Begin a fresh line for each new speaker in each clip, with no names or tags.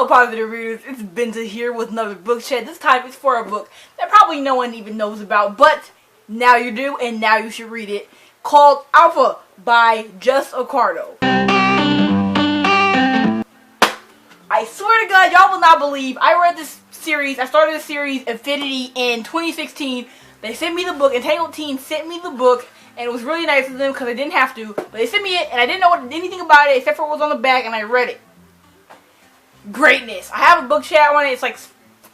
Hello positive readers, it's Binta here with another book chat. This time it's for a book that probably no one even knows about, but now you do and now you should read it, called Alpha by Jus Accardo. I swear to God, y'all will not believe, I read this series, I started the series Infinity in 2016. They sent me the book, Entangled Teen sent me the book, and it was really nice of them because I didn't have to, but they sent me it and I didn't know anything about it except for what was on the back, and I read it. Greatness. I have a book chat on it. It's like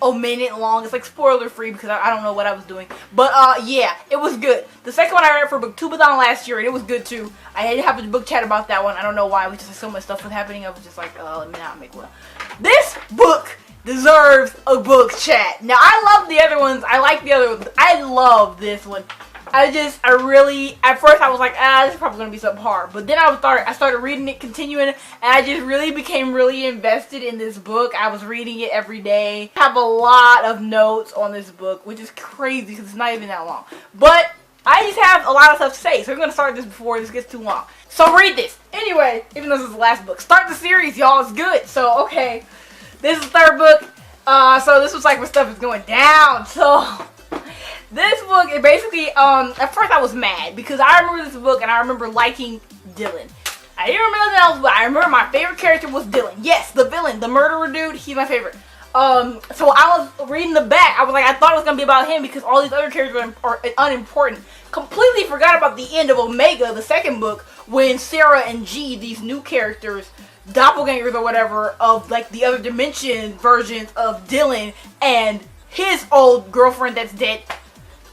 a minute long. It's like spoiler free because I don't know what I was doing. But yeah, it was good. The second one I read for Booktubeathon last year, and it was good too. I didn't have a book chat about that one. I don't know why. It was just like so much stuff was happening. I was just like, let me not make one. This book deserves a book chat. Now I love the other ones. I like the other ones. I love this one. At first I was like, this is probably going to be subpar. But then I started reading it, continuing, and I just really became really invested in this book. I was reading it every day. I have a lot of notes on this book, which is crazy because it's not even that long. But I just have a lot of stuff to say, so we're going to start this before this gets too long. So read this. Anyway, even though this is the last book. Start the series, y'all. It's good. So, okay. This is the third book. So this was like where stuff is going down. So this book, it basically, at first I was mad because I remember this book and I remember liking Dylan. I didn't remember nothing else, but I remember my favorite character was Dylan. Yes, the villain, the murderer dude, he's my favorite. So I was reading the back, I was like, I thought it was going to be about him because all these other characters are unimportant. Completely forgot about the end of Omega, the second book, when Sarah and G, these new characters, doppelgangers or whatever, of like the other dimension versions of Dylan and his old girlfriend that's dead.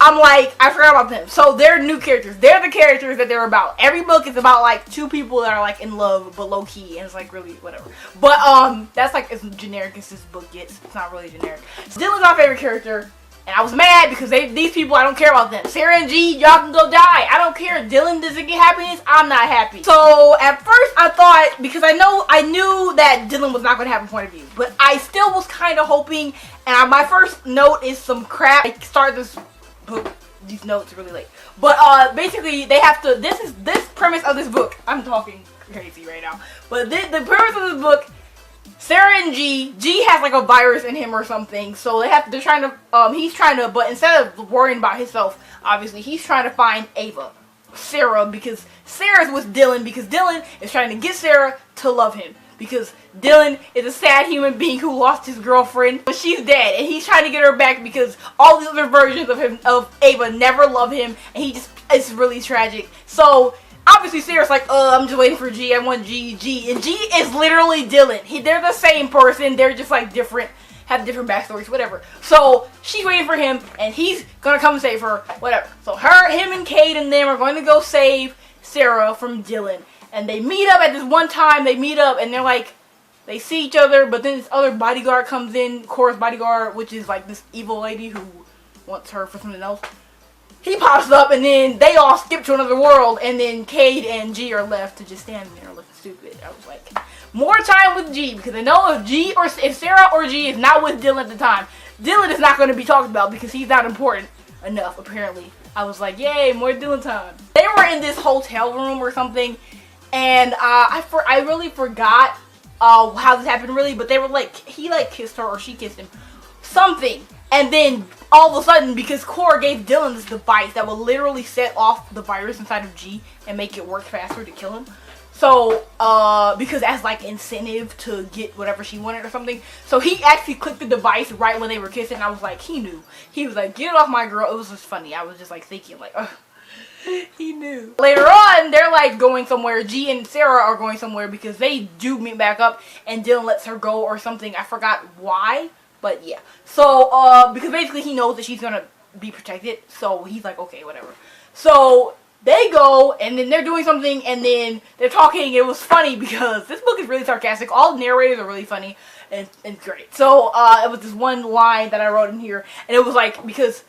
I'm like, I forgot about them. So they're new characters. They're the characters that they're about. Every book is about like two people that are like in love but low key, and it's like really whatever. But that's like as generic as this book gets. It's not really generic. So Dylan's my favorite character, and I was mad because these people, I don't care about them. Sarah and G, y'all can go die. I don't care. Dylan doesn't get happiness. I'm not happy. So at first I thought, because I knew that Dylan was not going to have a point of view, but I still was kind of hoping. And my first note is some crap. I started this book, these notes really late, but basically they have to, this premise of this book, I'm talking crazy right now, but the premise of this book, Sarah and G has like a virus in him or something, so he's trying to, but instead of worrying about himself, obviously he's trying to find Sarah, because Sarah's with Dylan, because Dylan is trying to get Sarah to love him. Because Dylan is a sad human being who lost his girlfriend, but she's dead, and he's trying to get her back because all these other versions of Ava never love him, and it's really tragic. So obviously Sarah's like, I'm just waiting for G. I want G, and G is literally Dylan. They're the same person. They're just like different, have different backstories, whatever. So she's waiting for him, and he's gonna come save her, whatever. So him, and Cade, and them are going to go save Sarah from Dylan. And they meet up at this one time, and they're like, they see each other, but then this other bodyguard comes in, Cora's bodyguard, which is like this evil lady who wants her for something else. He pops up, and then they all skip to another world, and then Cade and G are left to just stand there looking stupid. I was like, more time with G, because I know if Sarah or G is not with Dylan at the time, Dylan is not going to be talked about because he's not important enough, apparently. I was like, yay, more Dylan time. They were in this hotel room or something, and I really forgot how this happened really, but they were like, he like kissed her or she kissed him, something, and then all of a sudden, because Cora gave Dylan this device that will literally set off the virus inside of G and make it work faster to kill him. So because as like incentive to get whatever she wanted or something, so he actually clicked the device right when they were kissing. And I was like, he knew. He was like, get off my girl. It was just funny. I was just like thinking like, ugh. He knew. Later on, they're like going somewhere. G and Sarah are going somewhere because they do meet back up, and Dylan lets her go or something. I forgot why, but yeah. So because basically he knows that she's gonna be protected, so he's like, okay, whatever. So they go, and then they're doing something, and then they're talking. It was funny because this book is really sarcastic. All the narrators are really funny and great. So it was this one line that I wrote in here, and it was like, because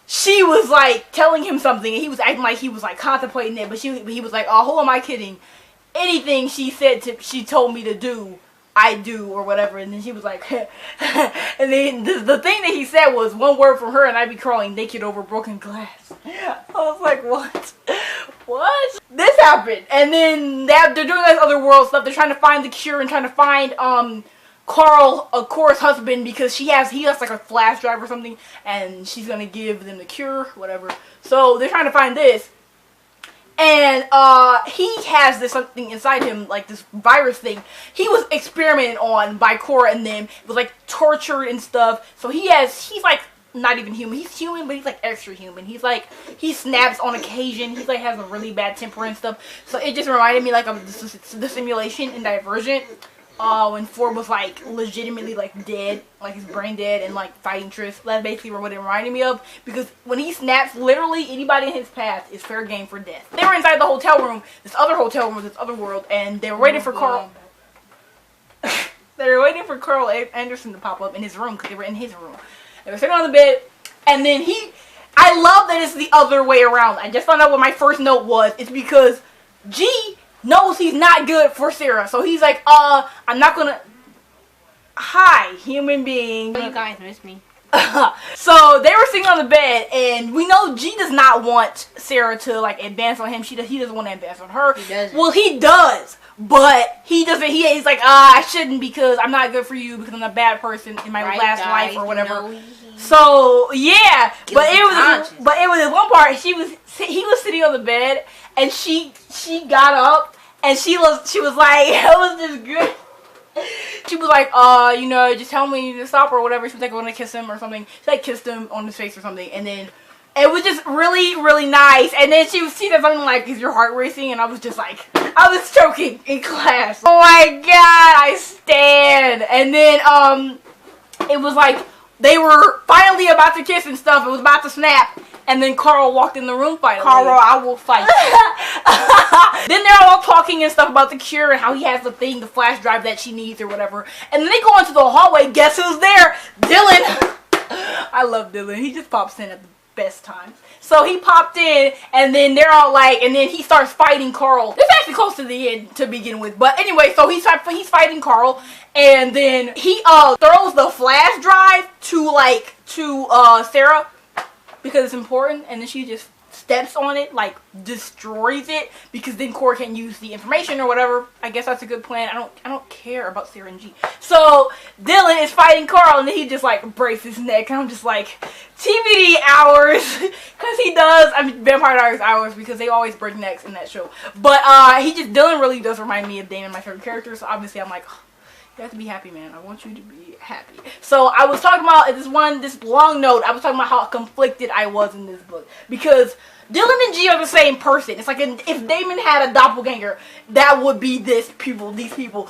she was like telling him something, and he was acting like he was like contemplating it, but he was like, oh, who am I kidding? Anything she told me to do, I do, or whatever. And then she was like, and then the thing that he said was one word from her, and I'd be crawling naked over broken glass. I was like, what? What? This happened, and then they're doing this other world stuff. They're trying to find the cure and trying to find Carl, Cora's husband, because he has like a flash drive or something, and she's gonna give them the cure, whatever. So they're trying to find this, and he has this something inside him, like this virus thing. He was experimented on by Cora and them. It was like tortured and stuff. So he's like not even human. He's human, but he's like extra human. He's like, he snaps on occasion. He's like has a really bad temper and stuff. So it just reminded me like of the simulation in Divergent. When Ford was like legitimately like dead, like his brain dead and like fighting Trish. That's basically what it reminded me of, because when he snaps, literally anybody in his path is fair game for death. They were inside the hotel room, this other hotel room, this other world, and they were waiting for Carl. They were waiting for Carl Anderson to pop up in his room, because they were in his room. They were sitting on the bed, and then I love that it's the other way around. I just found out what my first note was. It's because G knows he's not good for Sarah. So he's like, I'm not gonna... Hi, human being.
You guys miss me.
So they were sitting on the bed, and we know G does not want Sarah to like advance on him. He doesn't want to advance on her.
He doesn't.
Well, he does, but he doesn't. He's like, I shouldn't, because I'm not good for you, because I'm a bad person in my last life or whatever. So yeah, but it was this one part. He was sitting on the bed, and she got up, and she was like, it was just good. She was like, just tell me to stop or whatever. She was like, I want to kiss him or something. She like kissed him on his face or something, and then it was just really, really nice. And then she said something like, is your heart racing? And I was just like, I was choking in class. Oh my god, I stand. And then it was like they were finally about to kiss and stuff. It was about to snap. And then Carl walked in the room finally.
Carl, I will fight.
Then they're all talking and stuff about the cure and how he has the thing, the flash drive that she needs or whatever. And then they go into the hallway. Guess who's there? Dylan. I love Dylan. He just pops in at the best times. So he popped in, and then they're all like, and then he starts fighting Carl. It's actually close to the end to begin with. But anyway, so he's fighting Carl, and then he throws the flash drive to Sarah, because it's important, and then she just steps on it, like destroys it, because then Cora can use the information or whatever. I guess that's a good plan. I don't care about Sarah and G. So Dylan is fighting Carl, and then he just like breaks his neck, and I'm just like, TBD hours, because he does. I mean, Vampire Diaries hours, because they always break necks in that show. But Dylan really does remind me of Damon, my favorite character. So obviously I'm like, you have to be happy, man. I want you to be happy. So I was talking about this long note. I was talking about how conflicted I was in this book, because Dylan and G are the same person. It's like if Damon had a doppelganger, that would be these people.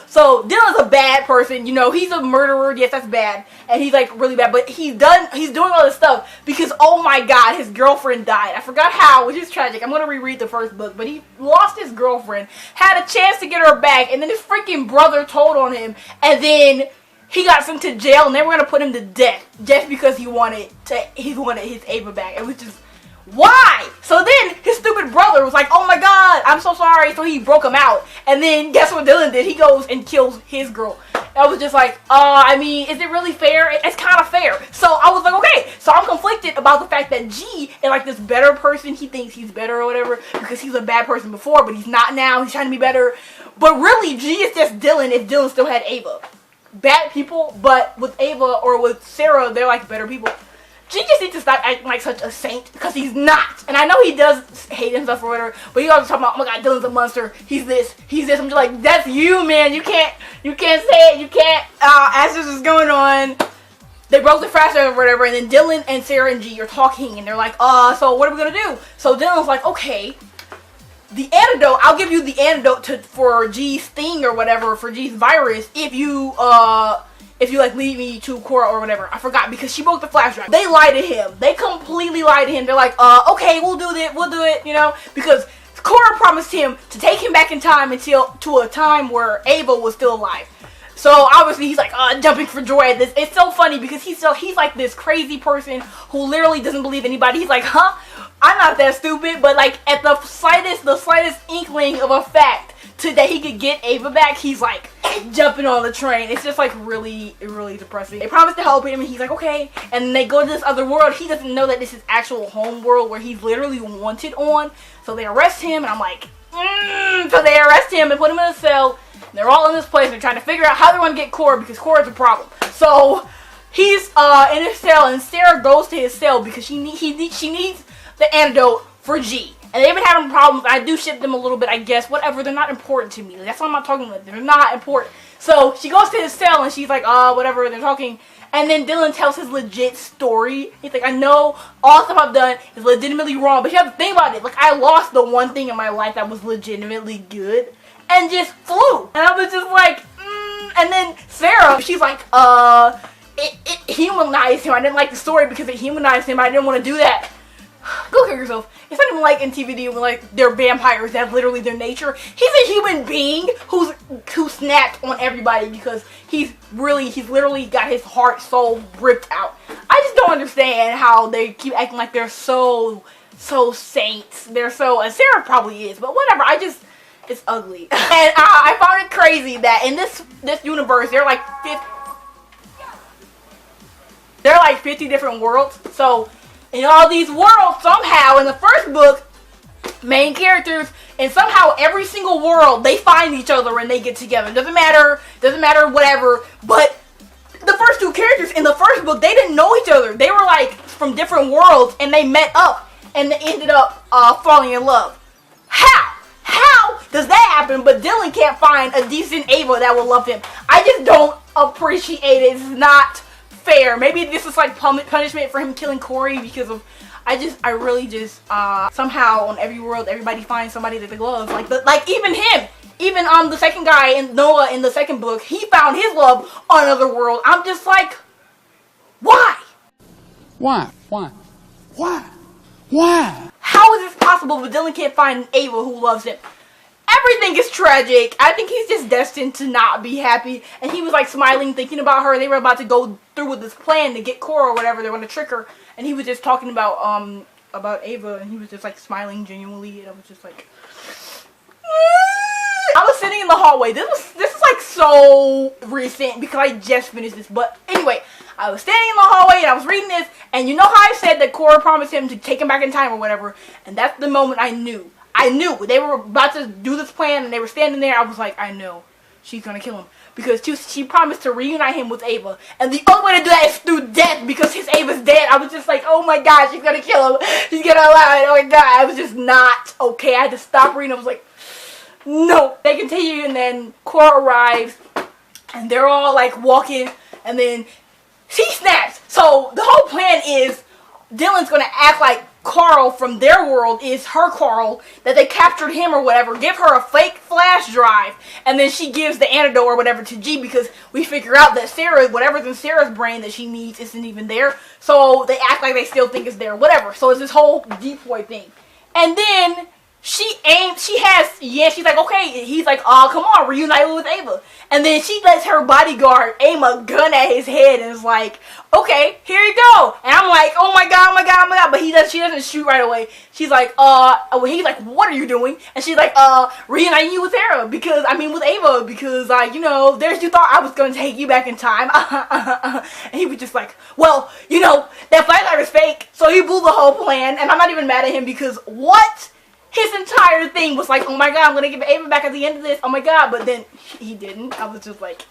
So Dylan's a bad person. You know, he's a murderer. Yes, that's bad, and he's like really bad. But he's doing all this stuff because, oh my God, his girlfriend died. I forgot how, which is tragic. I'm gonna reread the first book, but he lost his girlfriend, had a chance to get her back, and then his freaking brother told on him, and then he got sent to jail, and they were gonna put him to death just because he wanted his Ava back. It was just, why? So then his stupid brother was like, oh my God, I'm so sorry. So he broke him out. And then guess what Dylan did? He goes and kills his girl. I was just like, I mean, is it really fair? It's kind of fair. So I was like, okay. So I'm conflicted about the fact that G is like this better person. He thinks he's better or whatever because he's a bad person before, but he's not now. He's trying to be better. But really, G is just Dylan if Dylan still had Ava. Bad people, but with Ava or with Sarah, they're like better people. G just needs to stop acting like such a saint, because he's not. And I know he does hate himself or whatever, but he always talking about, oh my God, Dylan's a monster. He's this. I'm just like, that's you, man. You can't say it. You can't. As this is going on, they broke the fast or whatever, and then Dylan and Sarah and G are talking, and they're like, so what are we gonna do? So Dylan's like, okay, the antidote. I'll give you the antidote for G's thing or whatever, for G's virus, if you like lead me to Cora or whatever. I forgot, because she broke the flash drive. They lied to him. They completely lied to him. They're like, okay, we'll do it, you know, because Cora promised him to take him back in time to a time where Ava was still alive. So obviously he's like jumping for joy at this. It's so funny because he's like this crazy person who literally doesn't believe anybody. He's like, I'm not that stupid, but like at the slightest inkling of a fact that he could get Ava back, he's like jumping on the train. It's just like really, really depressing. They promise to help him, and he's like, okay. And then they go to this other world. He doesn't know that this is actual home world where he's literally wanted on. So they arrest him, and I'm like, So they arrest him and put him in a cell. They're all in this place. They're trying to figure out how they're going to get Cora because Cora's a problem. So he's in his cell, and Sarah goes to his cell because she needs the antidote for G. And they've been having problems. I do ship them a little bit, I guess. Whatever. They're not important to me. That's what I'm not talking about. They're not important. So she goes to his cell, and she's like, whatever. They're talking. And then Dylan tells his legit story. He's like, I know all the stuff I've done is legitimately wrong, but you have to think about it. Like, I lost the one thing in my life that was legitimately good and just flew. And I was just like, And then Sarah, she's like, it humanized him. I didn't like the story because it humanized him. I didn't want to do that. Go kill yourself. It's not even like in TVD when like they're vampires. That's literally their nature. He's a human being who snapped on everybody because he's literally got his heart soul ripped out. I just don't understand how they keep acting like they're so saints. They're so, and Sarah probably is, but whatever. It's ugly. And I found it crazy that in this universe they're like 50 different worlds. So in all these worlds, somehow, in the first book, main characters, and somehow every single world, they find each other and they get together. Doesn't matter, whatever. But the first two characters in the first book, they didn't know each other. They were like from different worlds, and they met up, and they ended up falling in love. How does that happen? But Dylan can't find a decent Ava that will love him. I just don't appreciate it. It's not fair. Maybe this is like punishment for him killing Corey because of I really just somehow on every world everybody finds somebody that they love, like even him, even the second guy in Noah in the second book, he found his love on another world. I'm just like, why how is this possible but Dylan can't find Ava who loves him? Everything is tragic. I think he's just destined to not be happy. And he was like smiling, thinking about her. They were about to go through with this plan to get Cora or whatever. They want to trick her. And he was just talking about Ava. And he was just like smiling genuinely. And I was just like, I was sitting in the hallway. This is like so recent because I just finished this. But anyway, I was standing in the hallway and I was reading this. And you know how I said that Cora promised him to take him back in time or whatever. And that's the moment I knew. They were about to do this plan and they were standing there. I was like, I know she's gonna kill him because she promised to reunite him with Ava, and the only way to do that is through death because his Ava's dead. I was just like, oh my god, she's gonna kill him. She's gonna allow it. Oh my god, I was just not okay. I had to stop reading. I was like, no. They continue, and then Cora arrives, and they're all like walking, and then she snaps. So the whole plan is Dylan's gonna act like Carl from their world is her Carl, that they captured him or whatever, give her a fake flash drive, and then she gives the antidote or whatever to G because we figure out that Sarah, whatever's in Sarah's brain that she needs isn't even there, so they act like they still think it's there, whatever. So it's this whole decoy thing. And then she's like, okay, he's like, oh, come on, reunite with Ava. And then she lets her bodyguard aim a gun at his head and is like, okay, here you go. And I'm like, oh my god. But she doesn't shoot right away. She's like, he's like, what are you doing? And she's like, reuniting you with Sarah with Ava, because, you thought I was going to take you back in time. And he was just like, well, that flashlight is fake. So he blew the whole plan. And I'm not even mad at him because what? His entire thing was like, oh my god, I'm going to give Ava back at the end of this. Oh my god. But then he didn't. I was just like,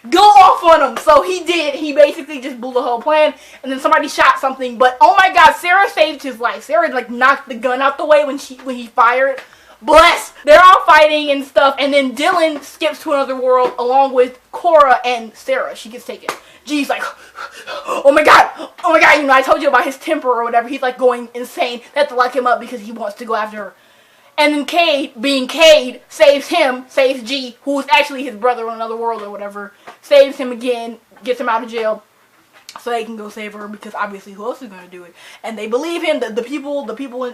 go off on him. So he did. He basically just blew the whole plan. And then somebody shot something. But oh my god, Sarah saved his life. Sarah like knocked the gun out the way when he fired. Bless. They're all fighting and stuff. And then Dylan skips to another world along with Cora and Sarah. She gets taken. G's like, oh my god, I told you about his temper or whatever. He's like going insane. They have to lock him up because he wants to go after her. And then Cade, being Cade, saves G, who is actually his brother on another world or whatever, saves him again, gets him out of jail, so they can go save her, because obviously who else is going to do it? And they believe him, the people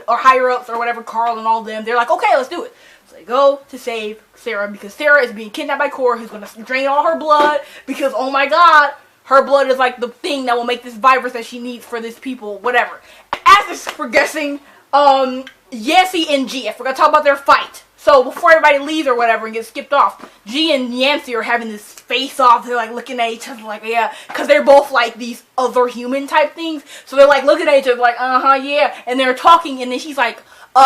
or higher-ups or whatever, Carl and all of them, they're like, okay, let's do it. So they go to save Sarah, because Sarah is being kidnapped by Cora, who's going to drain all her blood, because, oh my god, her blood is like the thing that will make this virus that she needs for this people, whatever. As this is progressing, Yessie and G, I forgot to talk about their fight. So before everybody leaves or whatever and gets skipped off, G and Yancy are having this face off. They're like looking at each other like, yeah, because they're both like these other human type things. So they're like looking at each other like, yeah. And they're talking, and then she's like,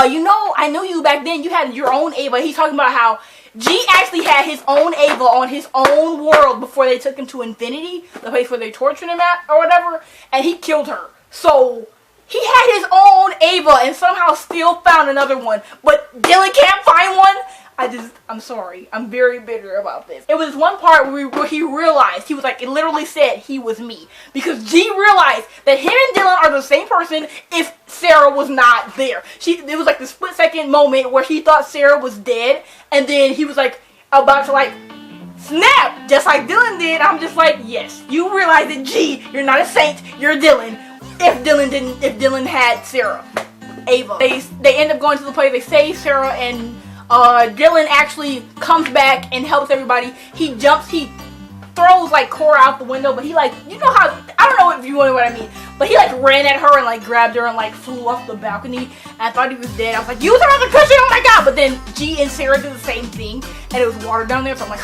you know, I knew you back then. You had your own Ava. He's talking about how G actually had his own Ava on his own world before they took him to Infinity, the place where they tortured him at or whatever, and he killed her. So he had his own Ava and somehow still found another one, but Dylan can't find one. I'm sorry. I'm very bitter about this. It was one part where he realized, he was like, it literally said he was me. Because G realized that him and Dylan are the same person if Sarah was not there. It was like the split second moment where he thought Sarah was dead, and then he was like about to like snap, just like Dylan did. I'm just like, yes, you realize that G, you're not a saint, you're Dylan. If Dylan had Sarah, Ava. They end up going to the place, they save Sarah, and Dylan actually comes back and helps everybody. He throws like Cora out the window, but he like, you know how, I don't know if you know what I mean, but he like ran at her and like grabbed her and like flew off the balcony, and I thought he was dead. I was like, use her as a cushion, oh my god. But then G and Sarah did the same thing, and it was water down there, so I'm like,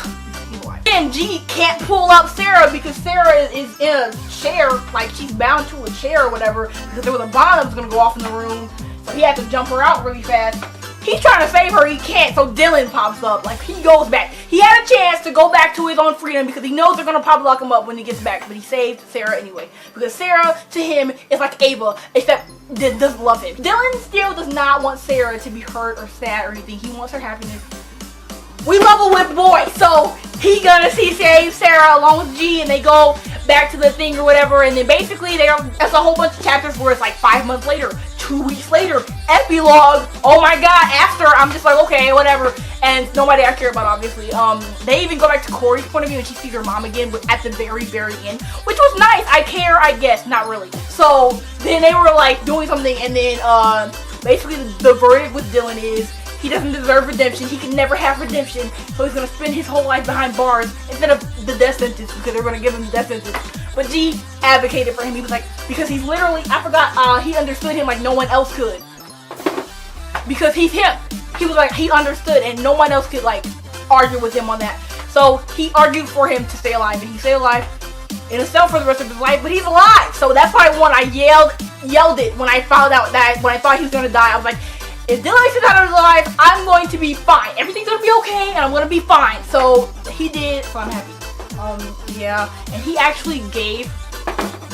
and G can't pull up Sarah because Sarah is in a chair, like she's bound to a chair or whatever, because there was a bomb that was going to go off in the room, so he had to jump her out really fast. He's trying to save her, he can't, so Dylan pops up, like he goes back. He had a chance to go back to his own freedom because he knows they're going to probably lock him up when he gets back, but he saved Sarah anyway, because Sarah to him is like Ava, except doesn't love him. Dylan still does not want Sarah to be hurt or sad or anything. He wants her happiness. We love a whipped boy, so he gonna save Sarah along with G, and they go back to the thing or whatever, and then basically that's a whole bunch of chapters where it's like 5 months later, 2 weeks later, epilogue, oh my god, after, I'm just like, okay, whatever, and nobody I care about, obviously. They even go back to Corey's point of view, and she sees her mom again, but at the very, very end, which was nice. I care, I guess, not really. So then they were like doing something, and then basically the verdict with Dylan is he doesn't deserve redemption. He can never have redemption, so he's gonna spend his whole life behind bars instead of the death sentence, because they're gonna give him the death sentence. But G advocated for him. He was like, because he's literally, I forgot, he understood him like no one else could, because he's him. He was like, he understood, and no one else could like argue with him on that. So he argued for him to stay alive, and he stayed alive in a cell for the rest of his life. But he's alive, so that's why I yelled it when I found out that when I thought he was gonna die. I was like, if Dylan makes it out of his life, I'm going to be fine. Everything's gonna be okay, and I'm gonna be fine. So he did, so I'm happy. Yeah, and he actually gave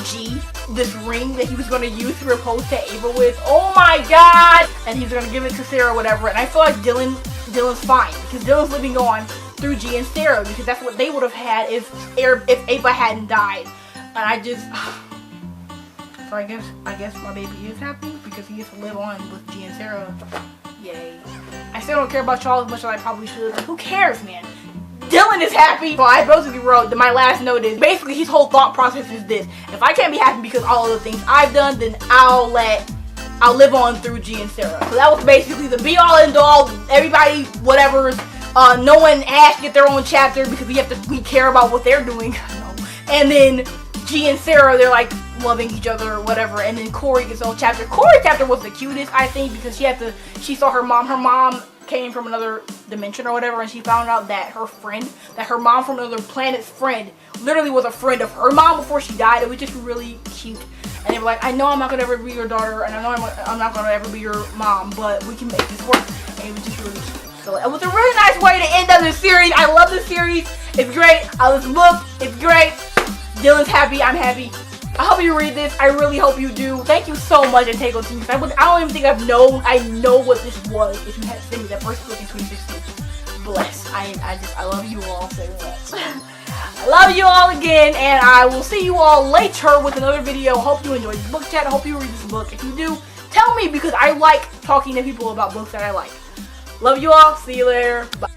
G this ring that he was gonna use to repose to Ava with. Oh my god! And he's gonna give it to Sarah or whatever. And I feel like Dylan's fine, because Dylan's living on through G and Sarah, because that's what they would have had if Ava hadn't died. And I just. So I guess my baby is happy because he gets to live on with G and Sarah. Yay. I still don't care about Charles as much as I probably should. But who cares, man? Dylan is happy. So I basically wrote that my last note is basically his whole thought process is this: if I can't be happy because all of the things I've done, then I'll live on through G and Sarah. So that was basically the be all end all. Everybody, whatever. No one has to get their own chapter because we care about what they're doing. No. And then G and Sarah, they're like loving each other or whatever, and then Corey gets his own chapter. Corey's chapter was the cutest, I think, because she saw her mom came from another dimension or whatever, and she found out that her mom from another planet's friend literally was a friend of her mom before she died. It was just really cute. And they were like, I know I'm not gonna ever be your daughter, and I know I'm not gonna ever be your mom, but we can make this work. And it was just really cute. So it was a really nice way to end up this series. I love this series. It's great. I love this book. It's great. Dylan's happy. I'm happy. I hope you read this. I really hope you do. Thank you so much, Antago Team. I don't even think I know what this was if you had sent me that first book in 2016. Bless. I love you all so much. I love you all again, and I will see you all later with another video. Hope you enjoyed this book chat. I hope you read this book. If you do, tell me, because I like talking to people about books that I like. Love you all. See you later. Bye.